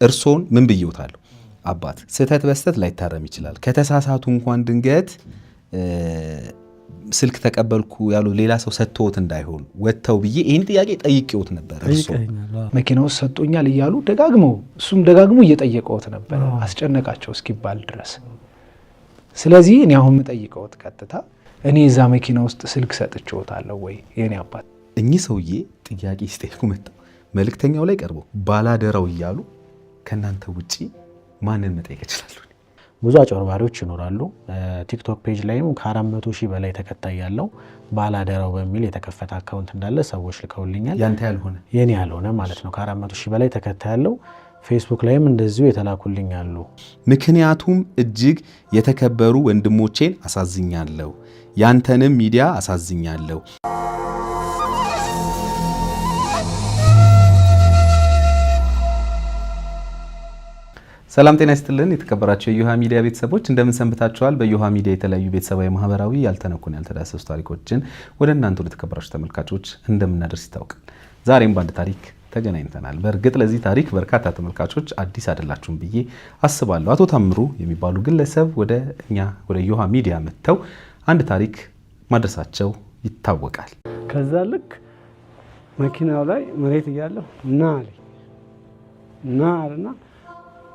እርሶን ምን ብየውታለሁ አባት ስህተት በስተት ላይታረም ይችላል ከተሳሳቱ እንኳን ድንገት ስልክ ተቀበልኩ ያሉ ሌላ ሰው ሰጥቶት እንዳይሆን ወተው ብዬ ይሄን ጥያቄ ጠይቄውት ነበር እርሶ መኪናው ሰጥቶኛል ይያሉ እሱም ደጋግሞ እየጠየቀውት ነበር አስጨነቃቸው እስኪባል ድረስ ስለዚህ እኔ አሁን መጠይቀውት ቀጥታ እኔ እዛ መኪና ውስጥ ስልክ ሰጥቼውታለሁ ወይ የኔ አባት እኚህ ሰውዬ ጥያቄ ሲጠይቁ መጣ መልእክተኛው ላይ ቀርቦ ባላደራው ይያሉ ከናንተ ውጪ ማንን መጠየቅ ይችላል ብዙ አጭበርባሪዎች ይኖራሉ ቲክቶክ ፔጅ ላይም ከ400,000 በላይ ተከታይ ያለው ባላደራው በሚል የተከፈተ አካውንት እንዳለ ሰዎች ልከውልኛል ያንተ ያልሆነ የኔ ያልሆነ ማለት ነው ከ400,000 በላይ ተከታይ ያለው ፌስቡክ ላይም እንደዚሁ የተላኩልኛሉ ምክንያቱም እጅግ የተከበሩ ወንድሞቼን አሳዝኛለሁ ያንተንም ሚዲያ አሳዝኛለሁ ሰላም ጤና ይስጥልን የተከበራችሁ የዮሃ ሚዲያ ቤተሰቦች እንደምን ሰንብታችኋል በዮሃ ሚዲያ የተለያዩ ቤተሰባዊ ማህበራዊ ያልተነኩን ያልተዳሰሱ ታሪኮችን ወደ እናንተ ወደ ተከበራችሁ ተመልካቾች እንደምናደርስ ይታወቃል ዛሬም በአንድ ታሪክ ተገናኝተናል በእርግጥ ለዚህ ታሪክ በርካታ ተመልካቾች አዲስ አይደላችሁም ብዬ አስባለሁ አቶ ታምሩ የሚባሉ ግለሰብ ወደ ዮሃ ሚዲያ መጥተው አንድ ታሪክ ማድረሳቸው ይታወቃል ከዛ ልክ መኪናው ላይ መሬት እያለሁ ና አለና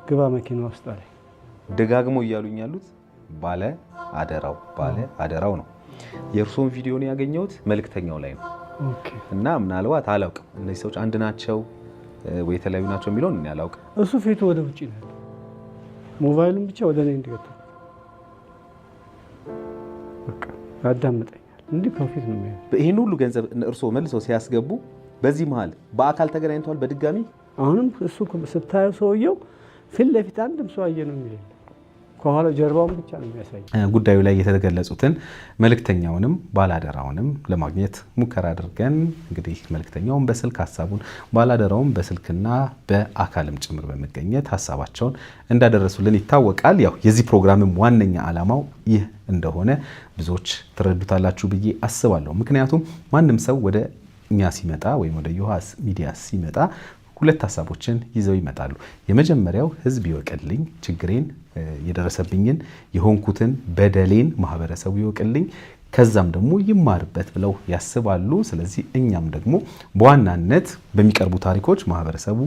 ግባ መኪና ውስጥ አለ ደጋግሞ እያሉኝ ያሉት ባለ አደራው ነው የእርሶን ቪዲዮ ነው ያገኘሁት መልእክተኛው ላይ ነው እና ምናልባት አላውቅም እነዚህ ሰዎች አንድ ናቸው ወይ የተለያዩ ናቸው የሚለውን እኔ አላውቅም እሱ ፊቱ ወደ ውጪ ነው ሞባይሉን ብቻ ወደ እኔ እንዲገታ በቃ ያዳምጠኛል እንዲህ ከፊት ነው የሚያየው ይሄን ሁሉ ገንዘብ እርሶ መልሰው ሲያስገቡ በዚህ መሃል በአካል ተገናኝተዋል በድጋሚ አሁንም እሱ ስታየው ሰውየው ፊት ለፊት አንድም ሰው አየነው የሚል ከኋላ ጀርባውን ብቻ ነው የሚያሳይ ጉዳዩ ላይ የተገለጹትን መልእክተኛውንም ባላደራውንም ለማግኘት ሙከራ አድርገን እንግዲህ መልእክተኛውን በስልክ ሐሳቡን ባላደራውን በስልክና በአካልም ጭምር በመገኘት ሐሳባቸውን እንዳደረሱልን ይታወቃል ያው የዚህ ፕሮግራምም ዋነኛ ዓላማው ይህ እንደሆነ ብዙዎች ትረዱታላችሁ ብዬ አስባለሁ ምክንያቱም ማንም ሰው ወደ እኛ ሲመጣ ወይም ወደ ዮሃ ሚዲያ ሲመጣ ሁለት ሐሳቦችን ይዘው ይመጣሉ የመጀመሪያው ህዝብ ይወቅልኝ ችግሬን የደረሰብኝን የሆንኩትን በደሌን ማህበረሰቡ ይወቅልኝ ከዛም ደግሞ ይማርበት ብለው ያስባሉ ስለዚህ እኛም ደግሞ በዋናነት በሚቀርቡ ታሪኮች ማህበረሰቡ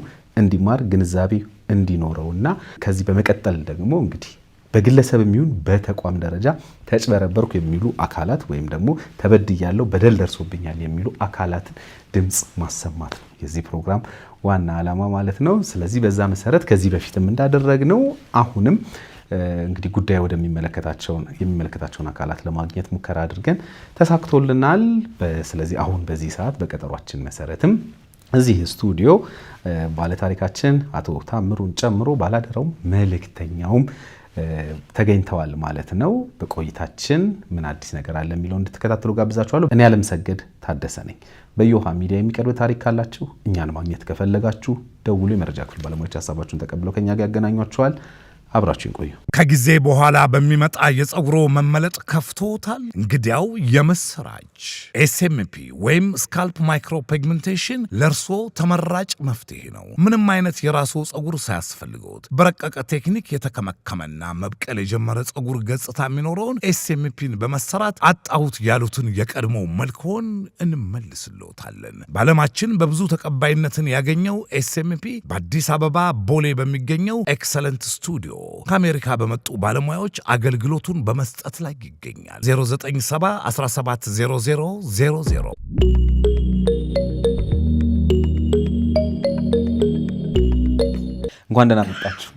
እንዲማር ግንዛቤ እንዲኖረውና ከዚህ በመቀጠል ደግሞ እንግዲህ በግለሰብ የሚሆን በተቋም ደረጃ ተጭበረበርኩ የሚሉ አካላት ወይም ደግሞ ተበድያለሁ በደል ደርሶብኛል የሚሉ አካላት ድምጽ ማሰማት ነው የዚህ ፕሮግራም ዋና ዓላማ ማለት ነው ስለዚህ በዛ መሰረት ከዚህ በፊትም እንዳደረግነው አሁንም እንግዲህ ጉዳይ የሚመለከታቸውን አካላት ለማግኘት ሙከራ አድርገን ተሳክቶልናል ስለዚህ አሁን በዚህ ሰዓት በቀጠሯችን መሰረትም እዚህ ስቱዲዮ ባለታሪካችን አቶ ታምሩን ጨምሮ ባላደራው መልእክተኛውም ተገኝተዋል ማለት ነው በቆይታችን ምን አዲስ ነገር አለ የሚለው እንድትከታተሉ ጋብዛችኋለሁ እኔ አለምሰገድ ታደሰ ነኝ በዮሃ ሚዲያ የሚቀርብ ታሪክ ካላችሁ እኛን ማግኘት ከፈለጋችሁ ደውሉ የመረጃ ክፍል ባለሙያዎች ሐሳባችሁን ተቀብለው ከኛ ጋር ያገናኟችኋል አብራችሁን ቆዩ ከጊዜ በኋላ በሚመጣ የፀጉሮ መመለጥ ከፍቶታል እንግዲያው የምስራች ኤስኤምፒ ወይም ስካልፕ ማይክሮ ፒግመንቴሽን ለርሶ ተመራጭ መፍትሄ ነው ምንም አይነት የራስዎ ፀጉር ሳያስፈልገውት በረቀቀ ቴክኒክ የተከመከመና መብቀል የጀመረ ፀጉር ገጽታ የሚኖረውን ኤስኤምፒን በመሰራት አጣሁት ያሉትን የቀድሞ መልክዎን እንመልስልዎታለን በዓለማችን በብዙ ተቀባይነትን ያገኘው ኤስኤምፒ በአዲስ አበባ ቦሌ በሚገኘው ኤክሰለንት ስቱዲዮ ከአሜሪካ በመጡ ባለሙያዎች አገልግሎቱን በመስጠት ላይ ይገኛል 0971700000 እንኳን ደህና መጣችሁ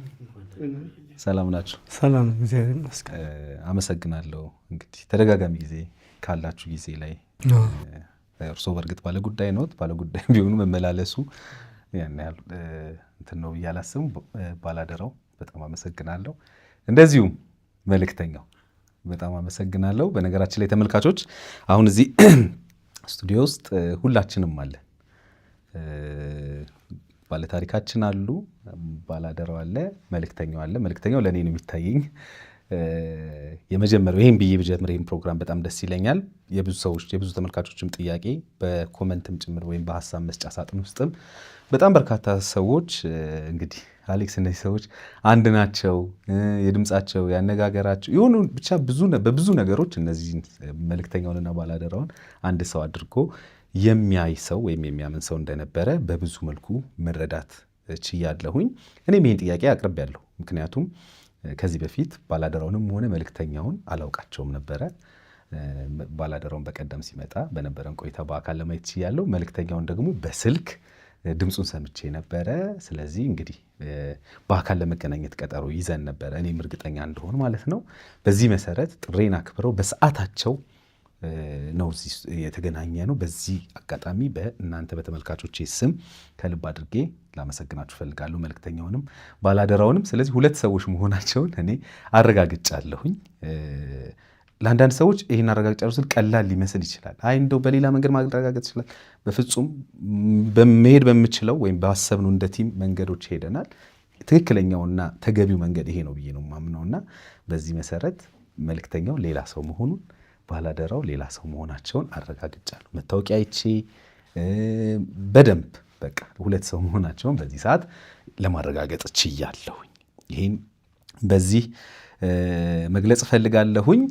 ሰላም ናችሁ ሰላም እግዚአብሔር ይመስገን አመሰግናለሁ እንግዲህ ተደጋጋሚ ጊዜ ካላችሁ ጊዜ ላይ እርሶ በርግጥ ባለ ጉዳይ ነው ባለ ጉዳይ ቢሆኑ መመላለሱ ያን ያህል እንትን ነው ያላስም ባላደራው በጣም አመሰግናለሁ እንደዚሁም መልእክተኛው በጣም አመሰግናለሁ በነገራችን ላይ ተመልካቾች አሁን እዚህ ስቱዲዮ ውስጥ ሁላችንም አለ ባለታሪካችን አሉ ባላደራው አለ መልእክተኛው ለኔ ነው የሚታየኝ የመጀመሪያው ይሄን ብዬ በጀመረ ይሄን ፕሮግራም በጣም ደስ ይለኛል የብዙ ተመልካቾችም ጥያቄ በኮሜንትም ጭምር ወይም በሐሳብ መስጫ ሳጥን ውስጥም በጣም በርካታ ሰዎች እንግዲህ አሌክስ እነዚህ ሰዎች አንድ ናቸው፣ የድምፃቸው ያነጋገራቸው የሆኑ ብቻ በብዙ ነገሮች እነዚህ መልእክተኛውንና ባላደራውን አንድ ሰው አድርጎ የሚያይ ሰው ወይም የሚያምን ሰው እንደነበረ በብዙ መልኩ መረዳት ችያለሁኝ። እኔም ይህን ጥያቄ አቅርቤያለሁ። ምክንያቱም ከዚህ በፊት ባላደራውንም ሆነ መልእክተኛውን አላውቃቸውም ነበረ። ባላደራውን በቀደም ሲመጣ በነበረን ቆይታ በአካል ለማየት ችያለሁ። መልእክተኛውን ደግሞ በስልክ ድምፁን ሰምቼ ነበረ። ስለዚህ እንግዲህ በአካል ለመገናኘት ቀጠሮ ይዘን ነበረ፣ እኔም እርግጠኛ እንደሆን ማለት ነው። በዚህ መሰረት ጥሬን አክብረው በሰዓታቸው ነው የተገናኘ ነው። በዚህ አጋጣሚ በእናንተ በተመልካቾች ስም ከልብ አድርጌ ላመሰግናችሁ ፈልጋለሁ፣ መልእክተኛውንም ባላደራውንም። ስለዚህ ሁለት ሰዎች መሆናቸውን እኔ አረጋግጫለሁኝ። ለአንዳንድ ሰዎች ይህን አረጋግጫለሁ ስል ቀላል ሊመስል ይችላል። አይ እንደው በሌላ መንገድ ማረጋገጥ ይችላል። በፍጹም በመሄድ በምችለው ወይም ባሰብነው እንደ ቲም መንገዶች ሄደናል። ትክክለኛውና ተገቢው መንገድ ይሄ ነው ብዬ ነው የማምነውና በዚህ መሰረት መልእክተኛው ሌላ ሰው መሆኑን ባላደራው ሌላ ሰው መሆናቸውን አረጋግጫለሁ። መታወቂያ አይቼ በደንብ በቃ ሁለት ሰው መሆናቸውን በዚህ ሰዓት ለማረጋገጥ ችያለሁኝ። ይህን በዚህ መግለጽ እፈልጋለሁኝ።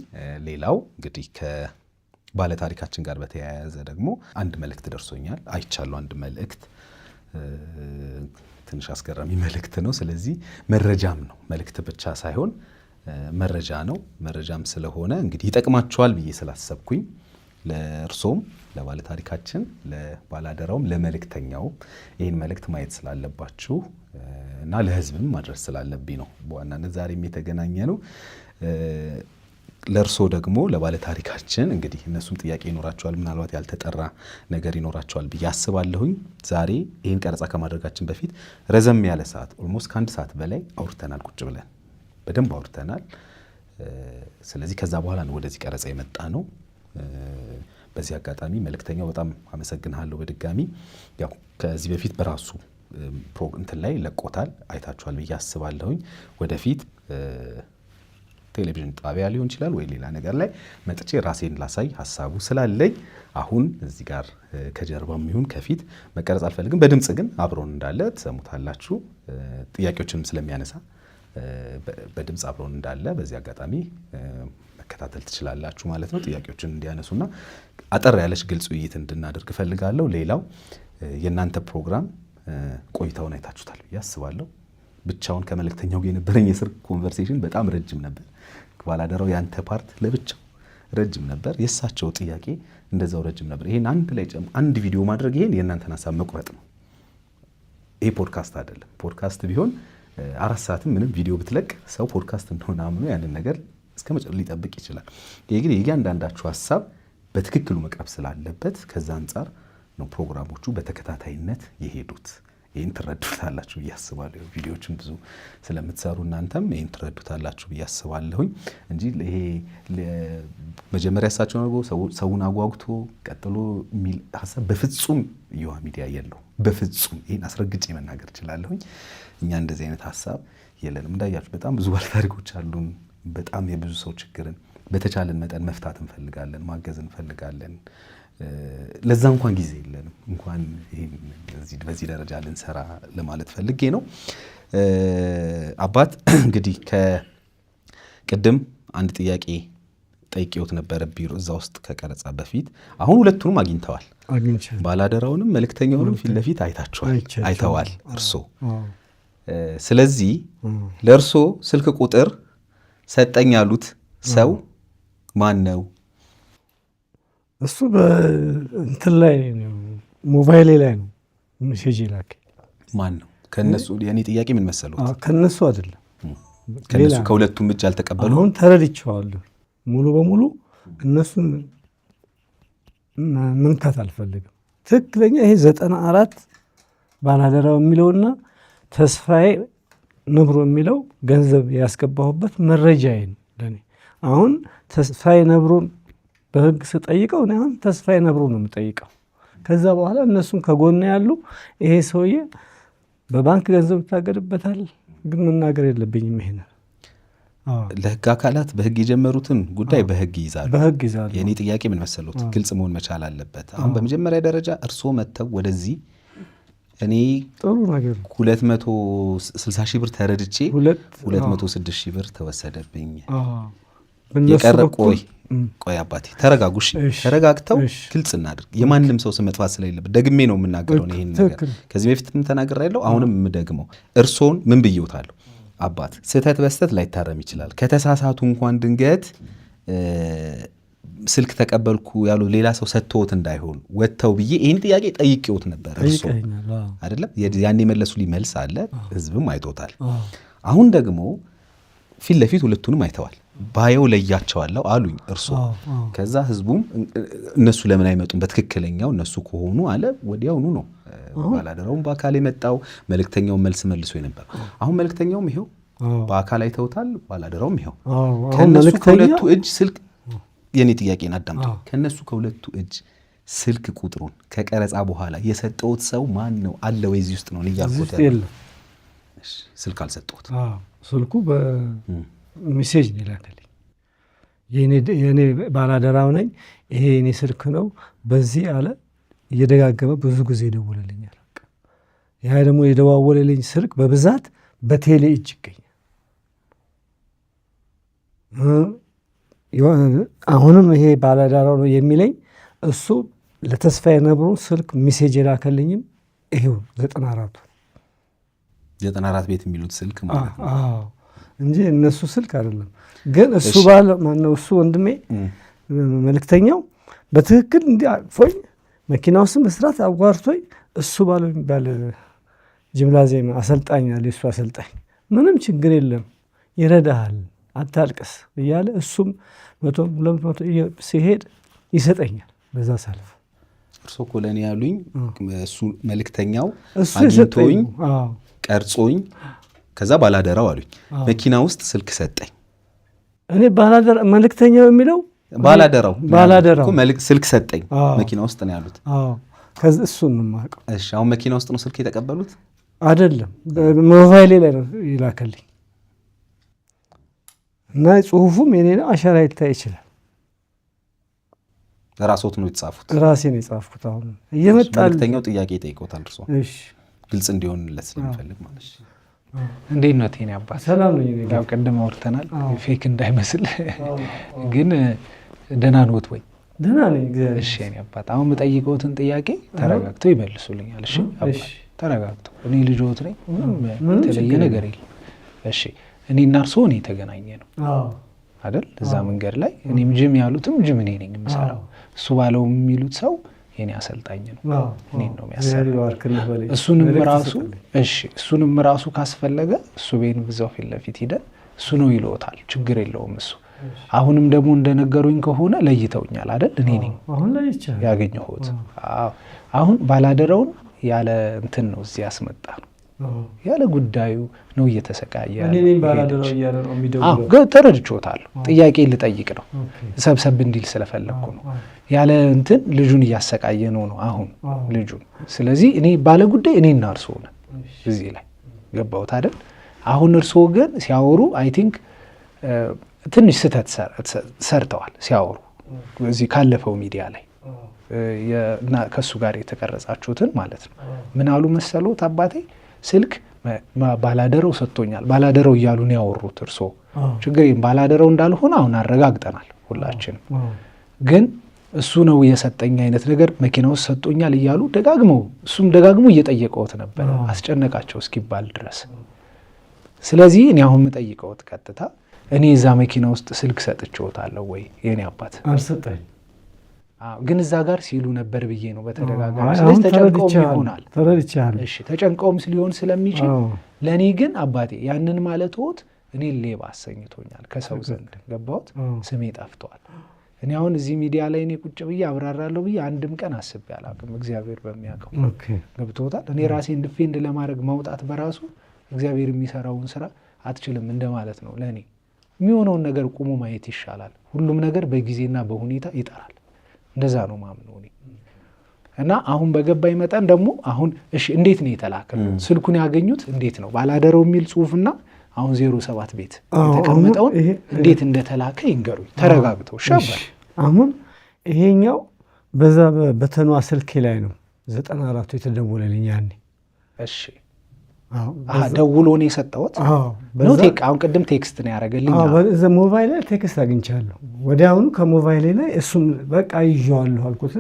ሌላው እንግዲህ ከባለታሪካችን ጋር በተያያዘ ደግሞ አንድ መልእክት ደርሶኛል፣ አይቻለሁ። አንድ መልእክት ትንሽ አስገራሚ መልእክት ነው። ስለዚህ መረጃም ነው፣ መልእክት ብቻ ሳይሆን መረጃ ነው። መረጃም ስለሆነ እንግዲህ ይጠቅማችኋል ብዬ ስላሰብኩኝ ለእርሶም፣ ለባለታሪካችን፣ ለባላደራውም፣ ለመልእክተኛውም ይህን መልእክት ማየት ስላለባችሁ እና ለሕዝብም ማድረስ ስላለብኝ ነው በዋናነት ዛሬም የተገናኘ ነው። ለእርሶ ደግሞ ለባለታሪካችን እንግዲህ እነሱም ጥያቄ ይኖራቸዋል፣ ምናልባት ያልተጠራ ነገር ይኖራቸዋል ብዬ አስባለሁኝ። ዛሬ ይህን ቀረጻ ከማድረጋችን በፊት ረዘም ያለ ሰዓት ኦልሞስት ከ1 ሰዓት በላይ አውርተናል፣ ቁጭ ብለን በደንብ አውርተናል። ስለዚህ ከዛ በኋላ ነው ወደዚህ ቀረጻ የመጣ ነው። በዚህ አጋጣሚ መልእክተኛው በጣም አመሰግንሃለሁ በድጋሚ። ያው ከዚህ በፊት በራሱ እንትን ላይ ለቆታል፣ አይታችኋል ብዬ አስባለሁኝ። ወደፊት ቴሌቪዥን ጣቢያ ሊሆን ይችላል ወይ ሌላ ነገር ላይ መጥቼ ራሴን ላሳይ ሀሳቡ ስላለኝ አሁን እዚህ ጋር ከጀርባም ይሁን ከፊት መቀረጽ አልፈልግም። በድምፅ ግን አብሮን እንዳለ ትሰሙታላችሁ። ጥያቄዎችንም ስለሚያነሳ በድምፅ አብሮን እንዳለ በዚህ አጋጣሚ መከታተል ትችላላችሁ ማለት ነው። ጥያቄዎችን እንዲያነሱና አጠር ያለች ግልጽ ውይይት እንድናደርግ እፈልጋለሁ። ሌላው የእናንተ ፕሮግራም ቆይታውን አይታችሁታል ብዬ አስባለሁ። ብቻውን ከመልእክተኛው ጋር የነበረኝ የስልክ ኮንቨርሴሽን በጣም ረጅም ነበር። ባላደራው ያንተ ፓርት ለብቻው ረጅም ነበር፣ የእሳቸው ጥያቄ እንደዛው ረጅም ነበር። ይሄን አንድ ላይ አንድ ቪዲዮ ማድረግ ይሄን የእናንተን ሀሳብ መቁረጥ ነው። ይሄ ፖድካስት አይደለም። ፖድካስት ቢሆን 4 ሰዓትም ምንም ቪዲዮ ብትለቅ ሰው ፖድካስት እንደሆነ አምኖ ያንን ነገር እስከ መጨረሻ ሊጠብቅ ይችላል። ይሄ ግን የእያንዳንዳችሁ ሀሳብ በትክክሉ መቅረብ ስላለበት ከዛ አንጻር ነው ፕሮግራሞቹ በተከታታይነት የሄዱት። ይህን ትረዱታላችሁ ብዬ አስባለሁ። ቪዲዮዎችን ብዙ ስለምትሰሩ እናንተም ይህን ትረዱታላችሁ ብዬ አስባለሁኝ እንጂ ይሄ መጀመሪያ እሳቸው ነው ሰውን አጓጉቶ ቀጥሎ የሚል ሀሳብ በፍጹም ዮሃ ሚዲያ የለው። በፍጹም ይህን አስረግጬ መናገር እችላለሁኝ። እኛ እንደዚህ አይነት ሀሳብ የለንም። እንዳያችሁ በጣም ብዙ ባለታሪኮች አሉን። በጣም የብዙ ሰው ችግርን በተቻለን መጠን መፍታት እንፈልጋለን፣ ማገዝ እንፈልጋለን። ለዛ እንኳን ጊዜ የለንም። እንኳን በዚህ ደረጃ ልንሰራ ለማለት ፈልጌ ነው። አባት እንግዲህ ከቅድም አንድ ጥያቄ ጠይቄዎት ነበረ ቢሮ እዛ ውስጥ ከቀረጻ በፊት። አሁን ሁለቱንም አግኝተዋል። ባላደራውንም መልእክተኛውንም ፊት ለፊት አይተዋል እርሶ። ስለዚህ ለእርሶ ስልክ ቁጥር ሰጠኝ ያሉት ሰው ማን ነው? እሱ በእንትን ላይ ሞባይሌ ላይ ነው ሜሴጅ ላክ። ማን ነው? ከነሱ የኔ ጥያቄ ምን መሰሉት? ከነሱ አይደለም፣ ከነሱ ከሁለቱም እጅ አልተቀበሉ። አሁን ተረድቼዋለሁ ሙሉ በሙሉ። እነሱን መንካት አልፈልግም። ትክክለኛ ይሄ 94 ባላደራው የሚለውና ተስፋዬ ነብሮ የሚለው ገንዘብ ያስገባሁበት መረጃዬ ነው ለኔ። አሁን ተስፋዬ ነብሮን በህግ ስጠይቀው እኔ አሁን ተስፋዬ ነብሮ ነው የምጠይቀው። ከዛ በኋላ እነሱም ከጎን ያሉ ይሄ ሰውዬ በባንክ ገንዘብ ይታገድበታል፣ ግን መናገር የለብኝም። ይሄን ለህግ አካላት በህግ የጀመሩትን ጉዳይ በህግ ይይዛሉ። የኔ ጥያቄ ምን መሰሉት? ግልጽ መሆን መቻል አለበት። አሁን በመጀመሪያ ደረጃ እርስዎ መጥተው ወደዚህ እኔ ጥሩ ነገር 260 ሺህ ብር ተረድቼ 206 ሺህ ብር ተወሰደብኝ። የቀረ ቆይ አባቴ ተረጋጉ። እሺ ተረጋግተው ግልጽ እናድርግ። የማንም ሰው ስም መጥፋት ስለሌለበት ደግሜ ነው የምናገረው ይሄን ነገር። ከዚህ በፊትም ተናግሬያለሁ፣ አሁንም የምደግመው እርሶን ምን ብየውታለሁ? አባት ስህተት በስተት ላይታረም ይችላል። ከተሳሳቱ እንኳን ድንገት ስልክ ተቀበልኩ ያሉ ሌላ ሰው ሰጥቶት እንዳይሆን ወጥተው ብዬ ይህን ጥያቄ ጠይቄዎት ነበር። እርሶ አይደለም ያን የመለሱልኝ መልስ አለ፣ ህዝብም አይቶታል። አሁን ደግሞ ፊት ለፊት ሁለቱንም አይተዋል። ባየው ለያቸዋለሁ አሉኝ እርሶ። ከዛ ህዝቡም እነሱ ለምን አይመጡም በትክክለኛው እነሱ ከሆኑ አለ። ወዲያውኑ ነው ባላደራውም በአካል የመጣው መልእክተኛውን መልስ መልሶ ነበር። አሁን መልእክተኛውም ይሄው በአካል አይተውታል፣ ባላደራውም ይሄው። ከነሱ ከሁለቱ እጅ ስልክ የኔ ጥያቄን አዳምጡ። ከነሱ ከሁለቱ እጅ ስልክ ቁጥሩን ከቀረጻ በኋላ የሰጠውት ሰው ማን ነው አለ ወይ? እዚህ ውስጥ ነው እያልኩት ያለው። ስልክ አልሰጠውት። ስልኩ በሜሴጅ ነው ይላከልኝ። የኔ ባላደራው ነኝ፣ ይሄ የኔ ስልክ ነው በዚህ አለ። እየደጋገመ ብዙ ጊዜ ይደውልልኛል። ያ ደግሞ የደዋወለልኝ ስልክ በብዛት በቴሌ እጅ ይገኛል። አሁንም ይሄ ባላደራው ነው የሚለኝ እሱ ለተስፋዬ ነብሩ ስልክ ሜሴጅ የላከልኝም ይሄው 94 ቤት የሚሉት ስልክ ማለት ነው እንጂ እነሱ ስልክ አይደለም። ግን እሱ ባለ ማነው እሱ ወንድሜ መልእክተኛው በትክክል እንዲህ አቅፎኝ መኪና ውስጥ መስራት አዋርቶኝ እሱ ባለው የሚባል ጂምናዚየም አሰልጣኝ አለ። እሱ አሰልጣኝ ምንም ችግር የለም ይረዳሃል፣ አታልቅስ እያለ እሱም 100-200 ሲሄድ ይሰጠኛል በዛ ሳልፍ። እርሶ እኮ ለእኔ ያሉኝ እሱ መልእክተኛው አግኝቶኝ ቀርጾኝ ከዛ ባላደራው አሉኝ መኪና ውስጥ ስልክ ሰጠኝ። እኔ ባላደራ መልእክተኛው የሚለው ባላደራው ስልክ ሰጠኝ መኪና ውስጥ ነው ያሉት። ከዛ እሱን ነው የማውቀው። እሺ አሁን መኪና ውስጥ ነው ስልክ የተቀበሉት? አይደለም ሞባይሌ ላይ ነው ይላከልኝ እና ጽሁፉም የኔ ነው። አሻራ ይታይ ይችላል። ራስዎት ነው የተጻፉት? ራሴ ነው የጻፍኩት። አሁን እየመጣል መልእክተኛው ጥያቄ ጠይቆታል እርሶ? እሺ ግልጽ እንዲሆንለት ስለምፈልግ ማለት ነው። እንዴት ነው ቴኔ አባት? ሰላም ነው። ያው ቀደም አውርተናል፣ ፌክ እንዳይመስል ግን ደህና ነዎት ወይ? ደህና ነኝ። እሺ እኔ አባት አሁን የምጠይቀውትን ጥያቄ ተረጋግተው ይመልሱልኛል። እሺ አባት ተረጋግተው። እኔ ልጆት ነኝ፣ ምንም የተለየ ነገር የለም። እሺ እኔና እርስዎ እኔ የተገናኘ ነው አይደል? እዛ መንገድ ላይ እኔም ጅም ያሉትም ጅም እኔ ነኝ የምሰራው። እሱ ባለው የሚሉት ሰው የኔ አሰልጣኝ ነው፣ እኔን ነው የሚያሰራው። እሱንም ራሱ ካስፈለገ እሱ ቤን ብዛው ፊት ለፊት ሂደን እሱ ነው ይለውታል፣ ችግር የለውም እሱ። አሁንም ደግሞ እንደነገሩኝ ከሆነ ለይተውኛል አይደል? እኔ ነኝ ያገኘሁት። አሁን ባላደራውን ያለ እንትን ነው እዚህ ያስመጣ ነው፣ ያለ ጉዳዩ ነው እየተሰቃየ ተረድቼዎታለሁ። ጥያቄ ልጠይቅ ነው፣ ሰብሰብ እንዲል ስለፈለግኩ ነው። ያለ እንትን ልጁን እያሰቃየ ነው አሁን ልጁን። ስለዚህ እኔ ባለ ጉዳይ እኔና እርስዎ ነን እዚህ ላይ ገባሁት አይደል? አሁን እርስዎ ግን ሲያወሩ አይ ቲንክ ትንሽ ስህተት ሰርተዋል ሲያወሩ እዚህ ካለፈው ሚዲያ ላይ እና ከእሱ ጋር የተቀረጻችሁትን ማለት ነው። ምን አሉ መሰሎት አባቴ? ስልክ ባላደራው ሰጥቶኛል፣ ባላደራው እያሉ ነው ያወሩት እርስዎ። ችግር ባላደራው እንዳልሆነ አሁን አረጋግጠናል ሁላችንም። ግን እሱ ነው የሰጠኝ አይነት ነገር መኪና ውስጥ ሰጥቶኛል እያሉ እሱም ደጋግሞ እየጠየቀውት ነበረ አስጨነቃቸው እስኪባል ድረስ። ስለዚህ እኔ አሁን የምጠይቀውት ቀጥታ እኔ እዛ መኪና ውስጥ ስልክ ሰጥቼዎታለሁ ወይ? የኔ አባት አልሰጠኝ ግን እዛ ጋር ሲሉ ነበር ብዬ ነው በተደጋጋሚ። ስለዚህ ተጨንቀውም ይሆናል። እሺ ተጨንቀውም ሊሆን ስለሚችል ለእኔ ግን አባቴ ያንን ማለትዎት እኔ ሌባ አሰኝቶኛል ከሰው ዘንድ ገባሁት፣ ስሜ ጠፍቷል። እኔ አሁን እዚህ ሚዲያ ላይ እኔ ቁጭ ብዬ አብራራለሁ ብዬ አንድም ቀን አስቤ አላውቅም። እግዚአብሔር በሚያውቀው ገብቶታል። እኔ ራሴን ዲፌንድ ለማድረግ ማውጣት በራሱ እግዚአብሔር የሚሰራውን ስራ አትችልም እንደማለት ነው። ለእኔ የሚሆነውን ነገር ቁሞ ማየት ይሻላል። ሁሉም ነገር በጊዜና በሁኔታ ይጠራል። እንደዛ ነው ማምነው እኔ። እና አሁን በገባኝ መጠን ደግሞ አሁን እሺ እንዴት ነው የተላከው? ስልኩን ያገኙት እንዴት ነው? ባላደራው የሚል ጽሁፍና አሁን 07 ቤት የተቀመጠውን እንዴት እንደተላከ ይንገሩኝ ተረጋግተው። ሸበር አሁን ይሄኛው በዛ በተኗ ስልኬ ላይ ነው 94 የተደወለልኝ ያኔ እሺ ደውሎ ነው የሰጠሁት ነው አሁን ቅድም ቴክስት ነው ያደረገልኝ በዛ ሞባይል ላይ ቴክስት አግኝቻለሁ ወዲያውኑ ከሞባይል ላይ እሱም በቃ ይዤዋለሁ አልኩት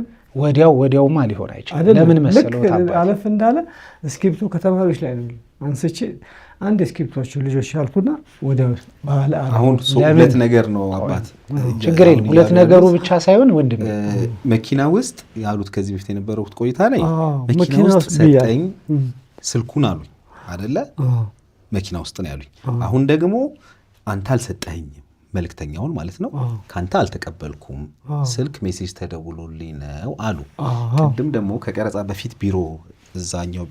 ወዲያውማ ሊሆን አይችልም ለምን መሰለው አለፍ እንዳለ እስክሪፕቱ ከተማሪዎች ላይ ነው አንስቼ አንድ እስክሪፕቶቹ ልጆች ያልኩና ወዲያው ባለ አሁን ሁለት ነገር ነው አባት ችግር የለም ሁለት ነገሩ ብቻ ሳይሆን ወንድም መኪና ውስጥ ያሉት ከዚህ በፊት የነበረው ቆይታ ላይ መኪና ውስጥ ሰጠኝ ስልኩን አሉኝ አይደለ መኪና ውስጥ ነው ያሉኝ አሁን ደግሞ አንተ አልሰጠኸኝም መልክተኛውን ማለት ነው ካንተ አልተቀበልኩም ስልክ ሜሴጅ ተደውሎልኝ ነው አሉ ቅድም ደግሞ ከቀረጻ በፊት ቢሮ እዛኛው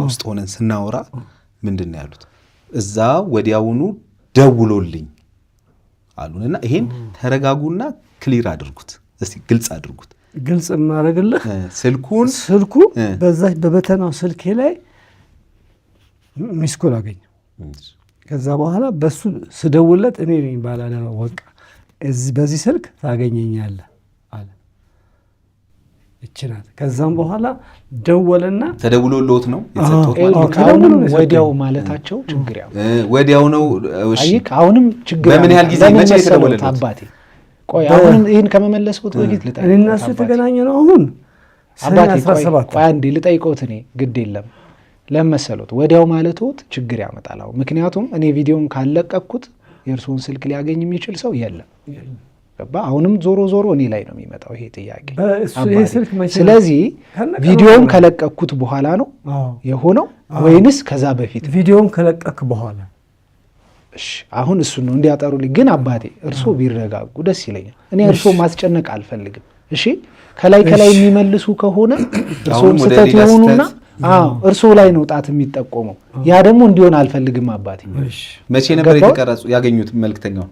ውስጥ ሆነን ስናወራ ምንድነው ያሉት እዛ ወዲያውኑ ደውሎልኝ አሉንና ይሄን ተረጋጉና ክሊር አድርጉት እስቲ ግልጽ አድርጉት ግልጽ ማረግልህ ስልኩ በዛች በበተናው ስልኬ ላይ ሚስኮል አገኘ ከዛ በኋላ በሱ ስደውለት እኔ ነኝ ባላደረው ወጣ በዚህ ስልክ ታገኘኛለህ አለ እችናት ከዛም በኋላ ደወለና ተደውሎልዎት ነው የሰጠው ወዲያው ማለታቸው ችግር ያው ወዲያው ነው እሺ አሁንም ችግር በምን ያህል ጊዜ መቼ ተደወለልዎት አባቴ ቆይ አሁን ይሄን ከመመለስኩት በፊት ልጠይቅ እኔና እሱ ተገናኘ ነው አሁን አባቴ 17 ቆይ አንዴ ልጠይቀውት እኔ ግድ የለም ለመሰሉት ወዲያው ማለቱት ችግር ያመጣል ምክንያቱም እኔ ቪዲዮን ካለቀኩት የእርሱን ስልክ ሊያገኝ የሚችል ሰው የለም ገባ አሁንም ዞሮ እኔ ላይ ነው የሚመጣው ይሄ ጥያቄ ስለዚህ ቪዲዮን ከለቀኩት በኋላ ነው የሆነው ወይንስ ከዛ በፊት ቪዲዮን ከለቀክ በኋላ እሺ አሁን እሱ ነው እንዲያጠሩልኝ ግን አባቴ እርሶ ቢረጋጉ ደስ ይለኛል እኔ እርሶ ማስጨነቅ አልፈልግም እሺ ከላይ የሚመልሱ ከሆነ እርሶም ስተት ይሆኑና እርሶ ላይ ነው ጣት የሚጠቆመው ያ ደግሞ እንዲሆን አልፈልግም አባቴ መቼ ነበር የተቀረጹ ያገኙት መልክተኛው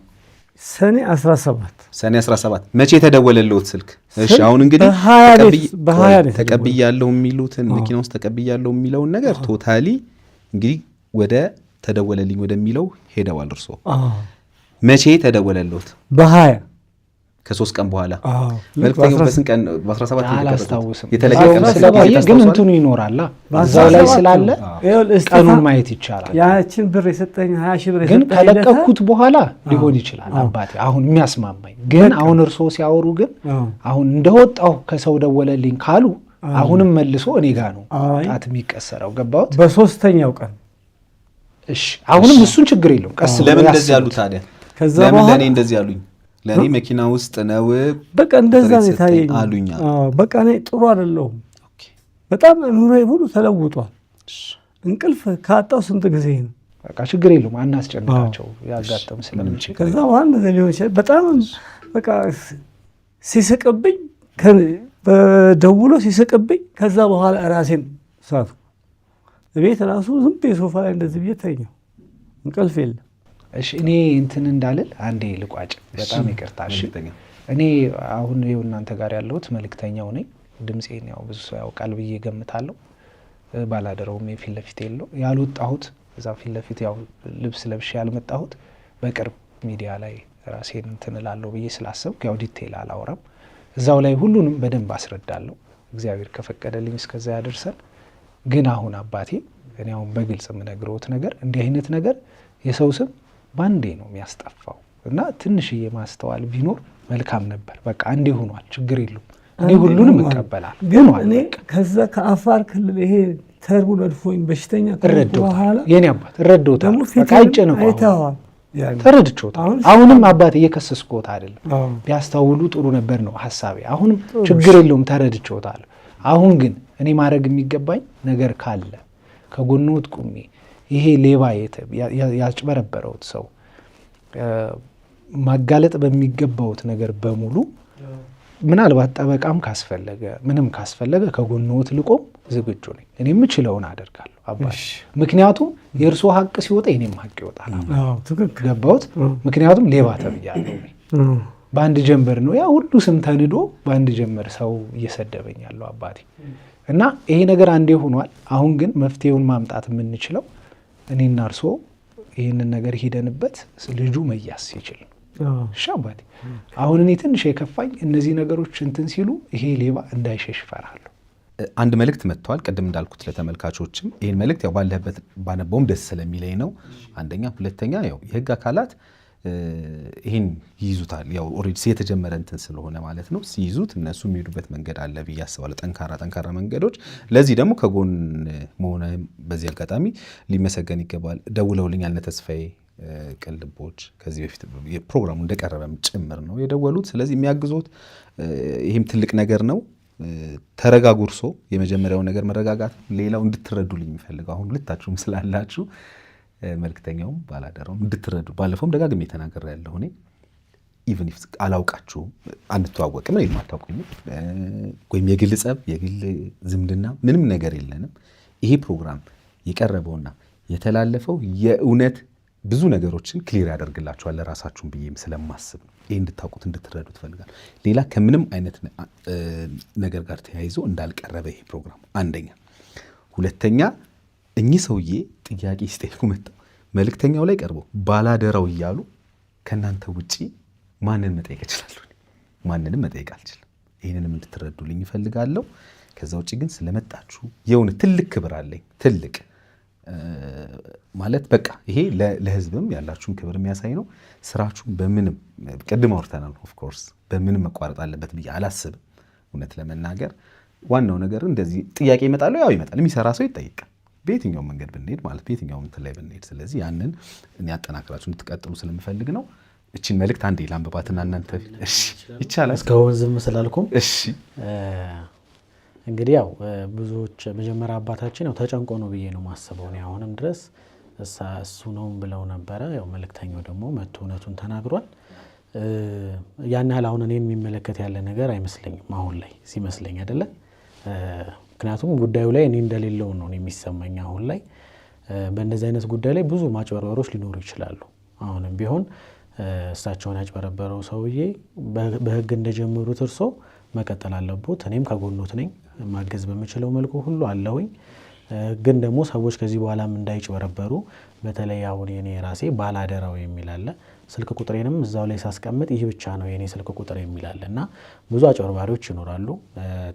ሰኔ 17 መቼ ተደወለልዎት ስልክ እሺ አሁን እንግዲህ ተቀብያለሁ የሚሉትን መኪና ውስጥ ተቀብያለሁ የሚለውን ነገር ቶታሊ እንግዲህ ወደ ተደወለልኝ ወደሚለው ሄደዋል እርሶ መቼ ተደወለልዎት በ20 ከ3 ቀን በኋላ መልክተኛው በስንት ቀን በ17 አላስታውስም የተለቀቀ ግን እንትኑ ይኖራል እዛው ላይ ስላለ ቀኑን ማየት ይቻላል ያችን ብር የሰጠኝ 20 ሺህ ብር ግን ከለቀኩት በኋላ ሊሆን ይችላል አባቴ አሁን የሚያስማማኝ ግን አሁን እርሶ ሲያወሩ ግን አሁን እንደወጣው ከሰው ደወለልኝ ካሉ አሁንም መልሶ እኔ ጋር ነው ጣት የሚቀሰረው ገባውት በ3ኛው ቀን እሺ አሁንም እሱን ችግር የለውም ቀስ ለምን እንደዚህ ያሉ ታዲያ ለምን ለኔ እንደዚህ ያሉኝ ለኔ መኪና ውስጥ ነው በቃ እንደዛ ነው ታየኝ አሉኛ በቃ እኔ ጥሩ አይደለሁም በጣም ኑሮዬ ሁሉ ተለውጧል እንቅልፍ ካጣው ስንት ጊዜ ነው በቃ ችግር የለውም አናስጨንቃቸው ያጋጠም ስለምንችል ከዛ በኋላ እንደዚህ ሊሆን ይችላል በጣም በቃ ሲስቅብኝ በደውሎ ሲስቅብኝ ከዛ በኋላ ራሴን ሳቱ ቤት ራሱ ዝም ብዬ ሶፋ ላይ እንደዚህ ብዬ ተኛው እንቅልፍ የለም እሺ እኔ እንትን እንዳልል አንዴ ልቋጭ በጣም ይቅርታ እሺ እኔ አሁን ይኸው እናንተ ጋር ያለሁት መልክተኛው ነኝ ድምጼን ያው ብዙ ሰው ያውቃል ብዬ ገምታለሁ ባላደረውም የፊት ለፊት የለው ያልወጣሁት እዛ ፊት ለፊት ያው ልብስ ለብሼ ያልመጣሁት በቅርብ ሚዲያ ላይ ራሴን እንትን እላለሁ ብዬ ስላሰብኩ ያው ዲቴል አላወራም እዛው ላይ ሁሉንም በደንብ አስረዳለሁ እግዚአብሔር ከፈቀደልኝ እስከዛ ያደርሰን ግን አሁን አባቴ እኔ አሁን በግልጽ የምነግረውት ነገር እንዲህ አይነት ነገር የሰው ስም ባንዴ ነው የሚያስጠፋው እና ትንሽዬ ማስተዋል ቢኖር መልካም ነበር በቃ እንዴ ሆኗል ችግር የለም እኔ ሁሉንም እቀበላለሁ ግን እኔ ከዛ ከአፋር ክልል ይሄ ተርቡ ነድፎኝ በሽተኛ በኋላ የኔ አባት ረዶታል በቃ አይጨነቁ ተረድቾታል አሁንም አባት እየከሰስኩት አይደለም ቢያስተውሉ ጥሩ ነበር ነው ሐሳቤ አሁንም ችግር የለውም ተረድቾታል አሁን ግን እኔ ማድረግ የሚገባኝ ነገር ካለ ከጎንዎት ቁሜ ይሄ ሌባ ያጭበረበረውት ሰው ማጋለጥ በሚገባውት ነገር በሙሉ ምናልባት ጠበቃም ካስፈለገ ምንም ካስፈለገ ከጎንዎት ልቆም ዝግጁ ነኝ እኔ የምችለውን አደርጋለሁ አባሽ ምክንያቱም የእርሶ ሐቅ ሲወጣ የኔም ሐቅ ይወጣል ገባውት ምክንያቱም ሌባ ተብያለሁ በአንድ ጀንበር ነው ያ ሁሉ ስም ተንዶ በአንድ ጀንበር ሰው እየሰደበኝ ያለው አባቴ እና ይሄ ነገር አንዴ ሆኗል አሁን ግን መፍትሄውን ማምጣት የምንችለው እኔና እርሶ ይሄንን ነገር ሄደንበት ልጁ መያዝ ይችላል ሻባቲ አሁን እኔ ትንሽ የከፋኝ እነዚህ ነገሮች እንትን ሲሉ ይሄ ሌባ እንዳይሸሽ ፈራለሁ አንድ መልእክት መጥቷል። ቅድም እንዳልኩት ለተመልካቾችም ይህን መልእክት ያው ባለበት ባነበውም ደስ ስለሚለኝ ነው። አንደኛ፣ ሁለተኛ ያው የህግ አካላት ይህን ይይዙታል። ያው ኦልሬዲ የተጀመረ እንትን ስለሆነ ማለት ነው። ሲይዙት እነሱ የሚሄዱበት መንገድ አለ ብዬ አስባለሁ። ጠንካራ መንገዶች። ለዚህ ደግሞ ከጎን መሆነ በዚህ አጋጣሚ ሊመሰገን ይገባል። ደውለውልኛል እነ ተስፋዬ ቅልቦች ከዚህ በፊት የፕሮግራሙ እንደቀረበም ጭምር ነው የደወሉት። ስለዚህ የሚያግዙት ይህም ትልቅ ነገር ነው። ተረጋጉ። እርሶ የመጀመሪያው ነገር መረጋጋት። ሌላው እንድትረዱልኝ የሚፈልገው አሁን ሁለታችሁም ስላላችሁ መልክተኛውም ባላደራውም እንድትረዱ ባለፈውም ደጋግሜ ተናገር ያለሁ እኔ ኢቭን ኢፍ አላውቃችሁም አንተዋወቅም ነው የማታውቁኝ ወይም የግል ጸብ የግል ዝምድና ምንም ነገር የለንም። ይሄ ፕሮግራም የቀረበውና የተላለፈው የእውነት ብዙ ነገሮችን ክሊር ያደርግላችኋል ለራሳችሁም ብዬም ስለማስብ ነው። ይሄ እንድታውቁት እንድትረዱ ትፈልጋል። ሌላ ከምንም አይነት ነገር ጋር ተያይዞ እንዳልቀረበ ይሄ ፕሮግራም አንደኛ። ሁለተኛ እኚህ ሰውዬ ጥያቄ ሲጠይቁ መጣው መልእክተኛው ላይ ቀርበው ባላደራው እያሉ ከእናንተ ውጪ ማንን መጠየቅ እችላለሁ? ማንንም መጠየቅ አልችልም። ይህንንም እንድትረዱልኝ እፈልጋለሁ። ከዛ ውጪ ግን ስለመጣችሁ የሆነ ትልቅ ክብር አለኝ። ትልቅ ማለት በቃ ይሄ ለህዝብም ያላችሁን ክብር የሚያሳይ ነው። ስራችሁን በምንም ቅድም አውርተናል። ኦፍኮርስ በምንም መቋረጥ አለበት ብዬ አላስብም። እውነት ለመናገር ዋናው ነገር እንደዚህ ጥያቄ ይመጣል፣ ያው ይመጣል። የሚሰራ ሰው ይጠይቃል። በየትኛውም መንገድ ብንሄድ ማለት በየትኛውም እንትን ላይ ብንሄድ። ስለዚህ ያንን እኔ አጠናክራችሁ እንድትቀጥሉ ስለምፈልግ ነው። እቺን መልእክት አንዴ ላንብባትና እናንተ እሺ ይቻላል። እስካሁን ዝም ስላልኩም እሺ እንግዲህ ያው ብዙዎች መጀመሪያ አባታችን ያው ተጨንቆ ነው ብዬ ነው ማስበው። ነው አሁንም ድረስ እሱ ነው ብለው ነበረ። ያው መልእክተኛው ደግሞ መጥቶ እውነቱን ተናግሯል። ያን ያህል አሁን እኔን የሚመለከት ያለ ነገር አይመስለኝም አሁን ላይ ሲመስለኝ አይደለ። ምክንያቱም ጉዳዩ ላይ እኔ እንደሌለው ነው የሚሰማኝ አሁን ላይ። በእንደዚህ አይነት ጉዳይ ላይ ብዙ ማጭበርበሮች ሊኖሩ ይችላሉ። አሁንም ቢሆን እሳቸውን ያጭበረበረው ሰውዬ በህግ እንደጀመሩት እርሶ መቀጠል አለቦት። እኔም ከጎኖት ነኝ። ማገዝ በምችለው መልኩ ሁሉ አለሁኝ። ግን ደግሞ ሰዎች ከዚህ በኋላም እንዳይጭበረበሩ በተለይ አሁን የኔ ራሴ ባላደራው የሚል አለ። ስልክ ቁጥሬንም እዛው ላይ ሳስቀምጥ ይህ ብቻ ነው የኔ ስልክ ቁጥር የሚል አለ እና ብዙ አጭበርባሪዎች ይኖራሉ።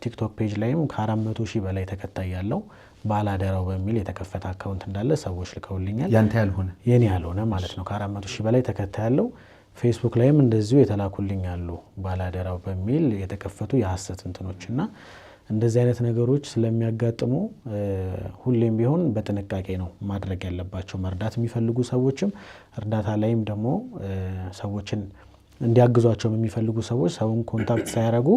ቲክቶክ ፔጅ ላይም ከ400 ሺህ በላይ ተከታይ ያለው ባላደራው በሚል የተከፈተ አካውንት እንዳለ ሰዎች ልከውልኛል። ያንተ ያልሆነ የኔ ያልሆነ ማለት ነው። ከ400 ሺህ በላይ ተከታይ ያለው ፌስቡክ ላይም እንደዚሁ የተላኩልኝ አሉ ባላደራው በሚል የተከፈቱ የሐሰት እንትኖችና እንደዚህ አይነት ነገሮች ስለሚያጋጥሙ ሁሌም ቢሆን በጥንቃቄ ነው ማድረግ ያለባቸው። መርዳት የሚፈልጉ ሰዎችም እርዳታ ላይም ደግሞ ሰዎችን እንዲያግዟቸው የሚፈልጉ ሰዎች ሰውን ኮንታክት ሳያደርጉ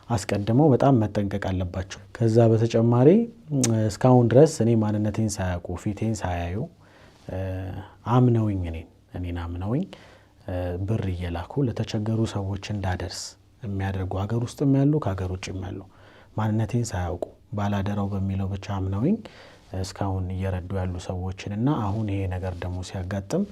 አስቀድመው በጣም መጠንቀቅ አለባቸው። ከዛ በተጨማሪ እስካሁን ድረስ እኔ ማንነቴን ሳያውቁ ፊቴን ሳያዩ አምነውኝ እኔን አምነውኝ ብር እየላኩ ለተቸገሩ ሰዎች እንዳደርስ የሚያደርጉ ሀገር ውስጥም ያሉ ከሀገር ውጭም ያሉ ማንነቴን ሳያውቁ ባላደራው በሚለው ብቻ አምነውኝ እስካሁን እየረዱ ያሉ ሰዎችንና አሁን ይሄ ነገር ደግሞ ሲያጋጥም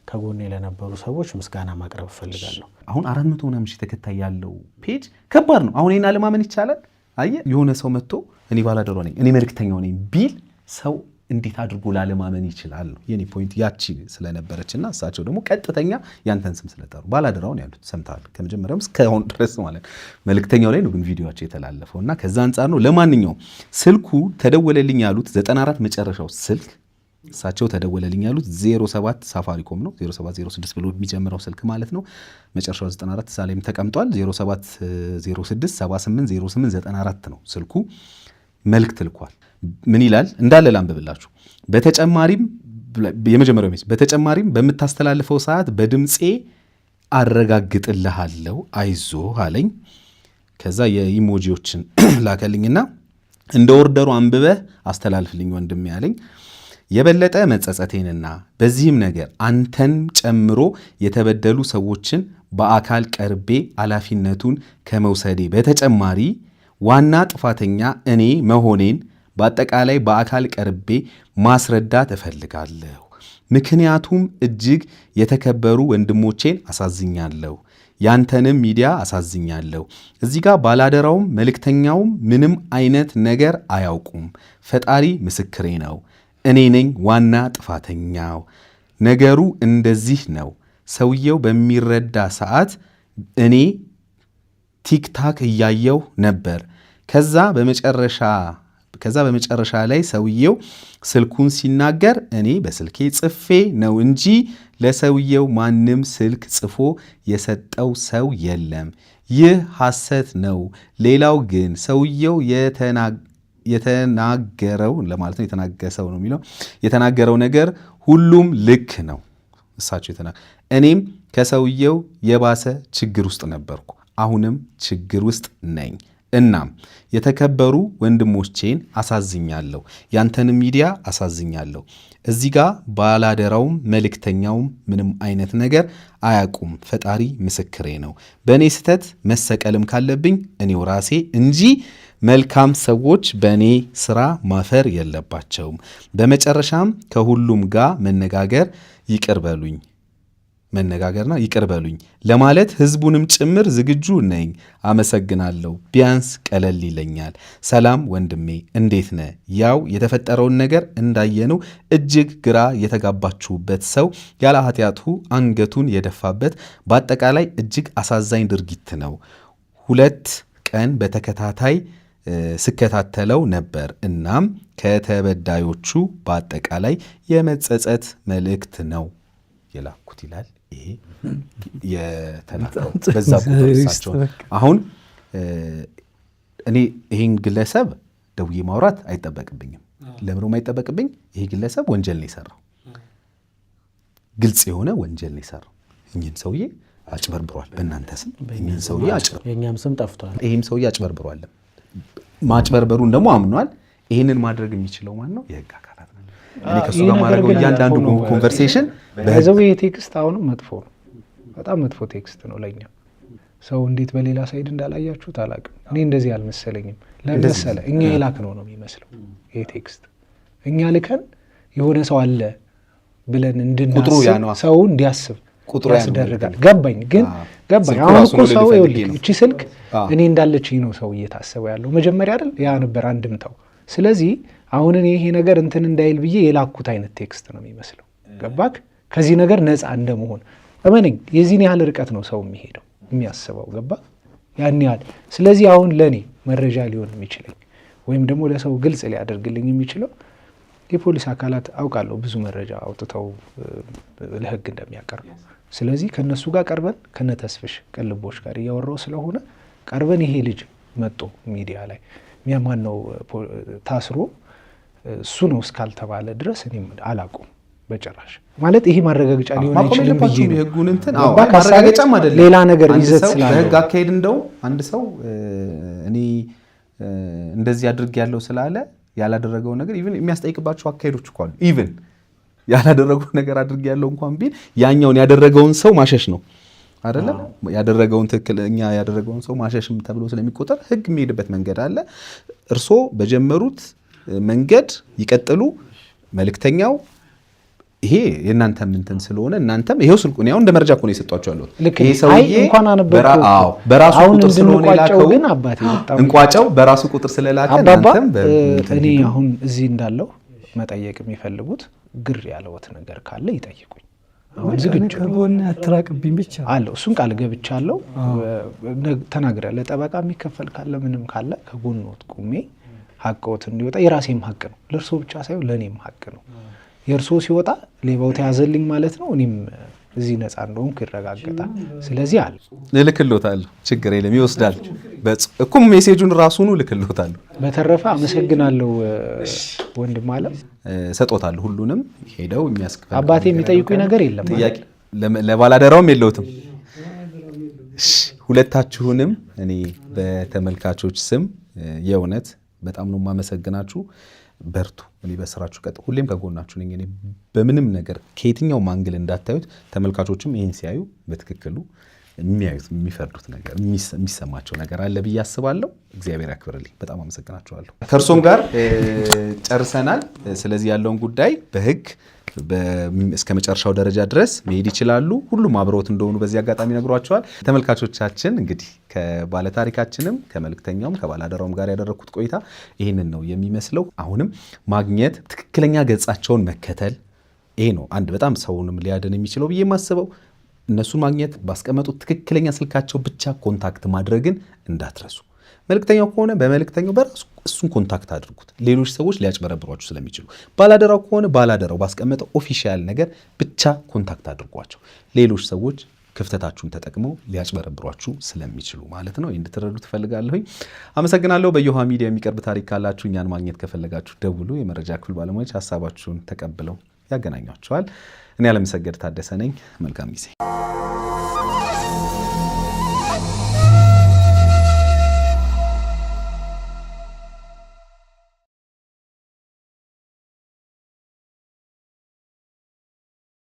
ከጎኔ ለነበሩ ሰዎች ምስጋና ማቅረብ እፈልጋለሁ። አሁን 400 ምናምን ሺህ ተከታይ ያለው ፔጅ ከባድ ነው። አሁን ይሄን አለማመን ይቻላል? አየህ የሆነ ሰው መጥቶ እኔ ባላደራው ነኝ እኔ መልእክተኛው ነኝ ቢል ሰው እንዴት አድርጎ ላለማመን ይችላል ነው የኔ ፖይንት። ያቺ ስለነበረችና እሳቸው ደግሞ ቀጥተኛ ያንተን ስም ስለጠሩ ባላደራውን ያሉት ሰምተሃል። ከመጀመሪያውም እስካሁን ድረስ ማለት መልእክተኛው ላይ ነው ግን ቪዲዮአቸው የተላለፈው እና ከዛ አንጻር ነው። ለማንኛውም ስልኩ ተደወለልኝ ያሉት 94 መጨረሻው ስልክ እሳቸው ተደወለልኝ ያሉት 07 ሳፋሪኮም ነው 0706 ብሎ የሚጀምረው ስልክ ማለት ነው። መጨረሻው 94 እዛ ላይም ተቀምጧል። 0706 780894 ነው ስልኩ። መልእክት ልኳል። ምን ይላል እንዳለ ላንብብላችሁ። በተጨማሪም በምታስተላልፈው ሰዓት በድምፄ አረጋግጥልሃለሁ አይዞህ አለኝ። ከዛ የኢሞጂዎችን ላከልኝና እንደ ኦርደሩ አንብበህ አስተላልፍልኝ ወንድሜ ያለኝ። የበለጠ መጸጸቴንና በዚህም ነገር አንተን ጨምሮ የተበደሉ ሰዎችን በአካል ቀርቤ ኃላፊነቱን ከመውሰዴ በተጨማሪ ዋና ጥፋተኛ እኔ መሆኔን በአጠቃላይ በአካል ቀርቤ ማስረዳት እፈልጋለሁ። ምክንያቱም እጅግ የተከበሩ ወንድሞቼን አሳዝኛለሁ፣ ያንተንም ሚዲያ አሳዝኛለሁ። እዚህ ጋር ባላደራውም መልእክተኛውም ምንም አይነት ነገር አያውቁም። ፈጣሪ ምስክሬ ነው። እኔ ነኝ ዋና ጥፋተኛው። ነገሩ እንደዚህ ነው። ሰውየው በሚረዳ ሰዓት እኔ ቲክታክ እያየው ነበር። ከዛ በመጨረሻ ከዛ በመጨረሻ ላይ ሰውየው ስልኩን ሲናገር እኔ በስልኬ ጽፌ ነው እንጂ ለሰውየው ማንም ስልክ ጽፎ የሰጠው ሰው የለም፣ ይህ ሐሰት ነው። ሌላው ግን ሰውየው የተናገረው ለማለት ነው የተናገሰው ነው የሚለው የተናገረው ነገር ሁሉም ልክ ነው። እሳቸው እኔም ከሰውየው የባሰ ችግር ውስጥ ነበርኩ፣ አሁንም ችግር ውስጥ ነኝ። እናም የተከበሩ ወንድሞቼን አሳዝኛለሁ፣ ያንተንም ሚዲያ አሳዝኛለሁ። እዚህ ጋር ባላደራውም መልእክተኛውም ምንም አይነት ነገር አያውቁም። ፈጣሪ ምስክሬ ነው። በእኔ ስህተት መሰቀልም ካለብኝ እኔው ራሴ እንጂ መልካም ሰዎች በእኔ ስራ ማፈር የለባቸውም። በመጨረሻም ከሁሉም ጋር መነጋገርና ይቅር በሉኝ ለማለት ህዝቡንም ጭምር ዝግጁ ነኝ። አመሰግናለሁ። ቢያንስ ቀለል ይለኛል። ሰላም ወንድሜ እንዴት ነህ? ያው የተፈጠረውን ነገር እንዳየነው እጅግ ግራ የተጋባችሁበት ሰው ያለ ኃጢአቱ አንገቱን የደፋበት በአጠቃላይ እጅግ አሳዛኝ ድርጊት ነው። 2 ቀን በተከታታይ ስከታተለው ነበር። እናም ከተበዳዮቹ በአጠቃላይ የመጸጸት መልእክት ነው የላኩት ይላል። ይሄ የተላከው በዛ ቁጥር እሳቸው አሁን እኔ ይህን ግለሰብ ደውዬ ማውራት አይጠበቅብኝም። ለምሮ አይጠበቅብኝ። ይሄ ግለሰብ ወንጀል ነው የሰራው፣ ግልጽ የሆነ ወንጀል ነው የሰራው። እኚህን ሰውዬ አጭበርብሯል። በእናንተ ስም እኚህን ሰውዬ አጭበርብሯል። የእኛም ስም ጠፍቷል። ይህም ሰውዬ አጭበርብሯል። ማጭበርበሩን ደግሞ አምኗል። ይህንን ማድረግ የሚችለው ማን ነው? የህግ አካላት ነው። እኔ ከሱ ጋር ማድረገው እያንዳንዱ ኮንቨርሴሽን በዛው ቴክስት አሁንም መጥፎ ነው፣ በጣም መጥፎ ቴክስት ነው ለኛ። ሰው እንዴት በሌላ ሳይድ እንዳላያችሁት አላውቅም። እኔ እንደዚህ አልመሰለኝም። ለምሳሌ እኛ የላክ ነው የሚመስለው ይሄ ቴክስት። እኛ ልከን የሆነ ሰው አለ ብለን እንድናስብ ሰው እንዲያስብ ያስደርጋል። ገባኝ። አሁን እኮ ሰው እቺ ስልክ እኔ እንዳለችኝ ነው ሰው እየታሰበው ያለው መጀመሪያ አይደል? ያ ነበር አንድምታው። ስለዚህ አሁን እኔ ይሄ ነገር እንትን እንዳይል ብዬ የላኩት አይነት ቴክስት ነው የሚመስለው። ገባክ? ከዚህ ነገር ነፃ እንደመሆን እመነኝ። የዚህን ያህል ርቀት ነው ሰው የሚሄደው የሚያስበው። ገባ? ያን ያህል። ስለዚህ አሁን ለእኔ መረጃ ሊሆን የሚችለኝ ወይም ደግሞ ለሰው ግልጽ ሊያደርግልኝ የሚችለው የፖሊስ አካላት አውቃለሁ ብዙ መረጃ አውጥተው ለህግ እንደሚያቀርቡ። ስለዚህ ከነሱ ጋር ቀርበን ከነተስፍሽ ቅልቦች ጋር እያወራው ስለሆነ ቀርበን ይሄ ልጅ መጦ ሚዲያ ላይ ሚያማን ነው ታስሮ እሱ ነው እስካልተባለ ድረስ እኔም አላውቅም በጭራሽ። ማለት ይሄ ማረጋገጫ ሊሆን አይችልም ብዬ ነው። የህጉን እንትን ማረጋገጫም አይደለም ሌላ ነገር ይዘት ስላለው በህግ አካሄድ እንደው አንድ ሰው እኔ እንደዚህ አድርግ ያለው ስላለ ያላደረገው ነገር ኢቭን የሚያስጠይቅባቸው አካሄዶች እኮ አሉ። ኢቭን ያላደረገው ነገር አድርግ ያለው እንኳን ቢል ያኛውን ያደረገውን ሰው ማሸሽ ነው አይደለም? ያደረገውን ትክክለኛ ያደረገውን ሰው ማሸሽም ተብሎ ስለሚቆጠር ህግ የሚሄድበት መንገድ አለ። እርሶ በጀመሩት መንገድ ይቀጥሉ። መልእክተኛው ይሄ የእናንተም እንትን ስለሆነ እናንተም ይሄው ስልኩን ያው እንደ መረጃ እኮ ነው የሰጧቸው ያለው። ይሄ ሰውዬ እንኳን አነበብኩ በራሱ ቁጥር ስለሆነ የላከው ግን አባቴ በጣም እንቋጫው በራሱ ቁጥር ስለላከ እናንተም እኔ አሁን እዚህ እንዳለው መጠየቅ የሚፈልጉት ግር ያለውት ነገር ካለ ይጠይቁኝ። አሁን ዝግጁ ከጎን አትራቅብኝ ብቻ አለው። እሱን ቃል ገብቻለሁ፣ ተናግሬያለሁ። ለጠበቃ የሚከፈል ካለ ምንም ካለ ከጎንዎት ቁሜ ሀቅዎት እንዲወጣ የራሴም ሀቅ ነው፣ ለእርሶ ብቻ ሳይሆን ለእኔም ሀቅ ነው። የእርሶ ሲወጣ ሌባው ተያዘልኝ ማለት ነው። እኔም እዚህ ነፃ እንደሆንኩ ይረጋገጣል። ስለዚህ አለ እልክልዎታለሁ፣ ችግር የለም ይወስዳል። እኮ ሜሴጁን ራሱኑ እልክልዎታለሁ። በተረፈ አመሰግናለሁ ወንድም አለ ሰጦታለሁ። ሁሉንም ሄደው የሚያስከፍል አባቴ የሚጠይቁኝ ነገር የለም። ጥያቄ ለባላደራውም የለውትም። ሁለታችሁንም እኔ በተመልካቾች ስም የእውነት በጣም ነው የማመሰግናችሁ። በርቱ። እኔ በስራችሁ ቀጥ ሁሌም ከጎናችሁ ነኝ። እኔ በምንም ነገር ከየትኛውም አንግል እንዳታዩት፣ ተመልካቾችም ይህን ሲያዩ በትክክሉ የሚያዩት የሚፈርዱት ነገር የሚሰማቸው ነገር አለ ብዬ አስባለሁ። እግዚአብሔር ያክብርልኝ። በጣም አመሰግናችኋለሁ። ከእርሶም ጋር ጨርሰናል። ስለዚህ ያለውን ጉዳይ በህግ እስከ መጨረሻው ደረጃ ድረስ መሄድ ይችላሉ። ሁሉም አብረውት እንደሆኑ በዚህ አጋጣሚ ነግሯቸዋል። ተመልካቾቻችን እንግዲህ ከባለታሪካችንም ከመልእክተኛውም ከባላደራውም ጋር ያደረግኩት ቆይታ ይህንን ነው የሚመስለው። አሁንም ማግኘት፣ ትክክለኛ ገጻቸውን መከተል፣ ይሄ ነው አንድ በጣም ሰውንም ሊያድን የሚችለው ብዬ የማስበው። እነሱን ማግኘት ባስቀመጡት ትክክለኛ ስልካቸው ብቻ ኮንታክት ማድረግን እንዳትረሱ። መልእክተኛው ከሆነ በመልእክተኛው በራሱ እሱን ኮንታክት አድርጉት፣ ሌሎች ሰዎች ሊያጭበረብሯችሁ ስለሚችሉ። ባላደራው ከሆነ ባላደራው ባስቀመጠው ኦፊሻል ነገር ብቻ ኮንታክት አድርጓቸው፣ ሌሎች ሰዎች ክፍተታችሁን ተጠቅመው ሊያጭበረብሯችሁ ስለሚችሉ ማለት ነው። እንድትረዱ ትፈልጋለሁኝ። አመሰግናለሁ። በዮሃ ሚዲያ የሚቀርብ ታሪክ ካላችሁ እኛን ማግኘት ከፈለጋችሁ ደውሉ። የመረጃ ክፍል ባለሙያዎች ሀሳባችሁን ተቀብለው ያገናኟቸዋል። እኔ አለምሰገድ ታደሰ ነኝ። መልካም ጊዜ